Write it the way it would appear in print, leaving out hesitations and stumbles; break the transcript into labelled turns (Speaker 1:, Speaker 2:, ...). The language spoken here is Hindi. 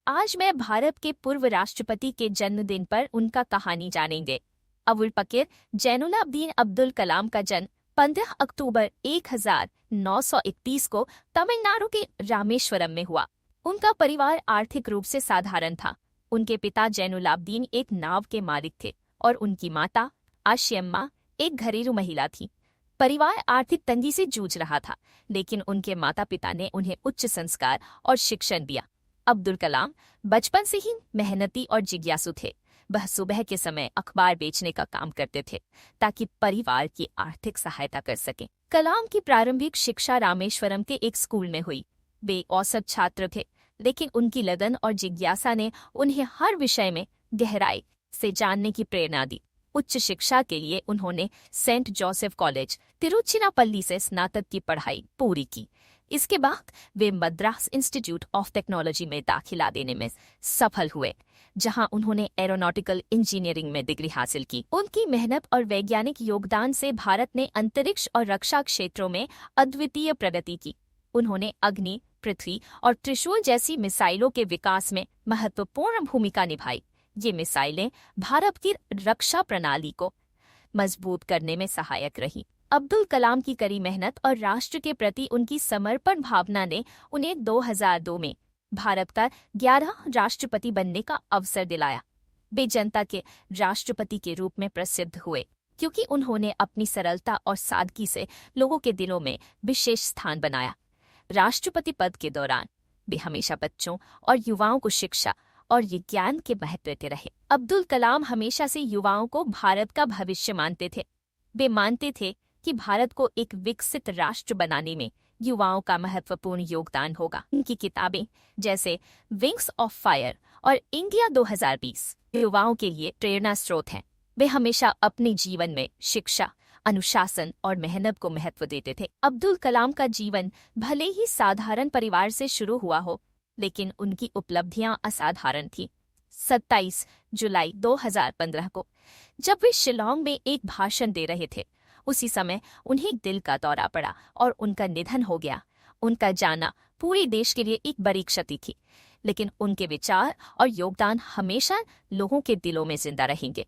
Speaker 1: आज मैं भारत के पूर्व राष्ट्रपति के जन्मदिन पर उनका कहानी जानेंगे। अबुल पकीर जैनुलाब्दीन अब्दुल कलाम का जन्म 15 अक्टूबर 1931 को तमिलनाडु के रामेश्वरम में हुआ। उनका परिवार आर्थिक रूप से साधारण था। उनके पिता जैनुलाब्दीन एक नाव के मालिक थे और उनकी माता आशियम्मा एक घरेलू महिला थी। परिवार आर्थिक तंगी से जूझ रहा था, लेकिन उनके माता पिता ने उन्हें उच्च संस्कार और शिक्षण दिया। अब्दुल कलाम बचपन से ही मेहनती और जिज्ञासु थे। वह सुबह के समय अखबार बेचने का काम करते थे ताकि परिवार की आर्थिक सहायता कर सकें। कलाम की प्रारंभिक शिक्षा रामेश्वरम के एक स्कूल में हुई। वे औसत छात्र थे, लेकिन उनकी लगन और जिज्ञासा ने उन्हें हर विषय में गहराई से जानने की प्रेरणा दी। उच्च शिक्षा के लिए उन्होंने सेंट जोसेफ कॉलेज तिरुचिरापल्ली से स्नातक की पढ़ाई पूरी की। इसके बाद वे मद्रास इंस्टीट्यूट ऑफ टेक्नोलॉजी में दाखिला देने में सफल हुए, जहां उन्होंने एरोनॉटिकल इंजीनियरिंग में डिग्री हासिल की। उनकी मेहनत और वैज्ञानिक योगदान से भारत ने अंतरिक्ष और रक्षा क्षेत्रों में अद्वितीय प्रगति की। उन्होंने अग्नि, पृथ्वी और त्रिशूल जैसी मिसाइलों के विकास में महत्वपूर्ण भूमिका निभाई। ये मिसाइलें भारत की रक्षा प्रणाली को मजबूत करने में सहायक रही। अब्दुल कलाम की कड़ी मेहनत और राष्ट्र के प्रति उनकी समर्पण भावना ने उन्हें 2002 में भारत का 11 राष्ट्रपति बनने का अवसर दिलाया। वे जनता के राष्ट्रपति के रूप में प्रसिद्ध हुए क्योंकि उन्होंने अपनी सरलता और सादगी से लोगों के दिलों में विशेष स्थान बनाया। राष्ट्रपति पद के दौरान वे हमेशा बच्चों और युवाओं को शिक्षा और विज्ञान के महत्व देते रहे। अब्दुल कलाम हमेशा से युवाओं को भारत का भविष्य मानते थे। वे मानते थे कि भारत को एक विकसित राष्ट्र बनाने में युवाओं का महत्वपूर्ण योगदान होगा। उनकी किताबें जैसे विंग्स ऑफ फायर और इंडिया 2020 युवाओं के लिए प्रेरणा स्रोत हैं। वे हमेशा अपने जीवन में शिक्षा, अनुशासन और मेहनत को महत्व देते थे। अब्दुल कलाम का जीवन भले ही साधारण परिवार से शुरू हुआ हो, लेकिन उनकी उपलब्धियां असाधारण थी। 27 जुलाई 2015 को जब वे शिलांग में एक भाषण दे रहे थे, उसी समय उन्हें दिल का दौरा पड़ा और उनका निधन हो गया। उनका जाना पूरे देश के लिए एक बड़ी क्षति थी, लेकिन उनके विचार और योगदान हमेशा लोगों के दिलों में जिंदा रहेंगे।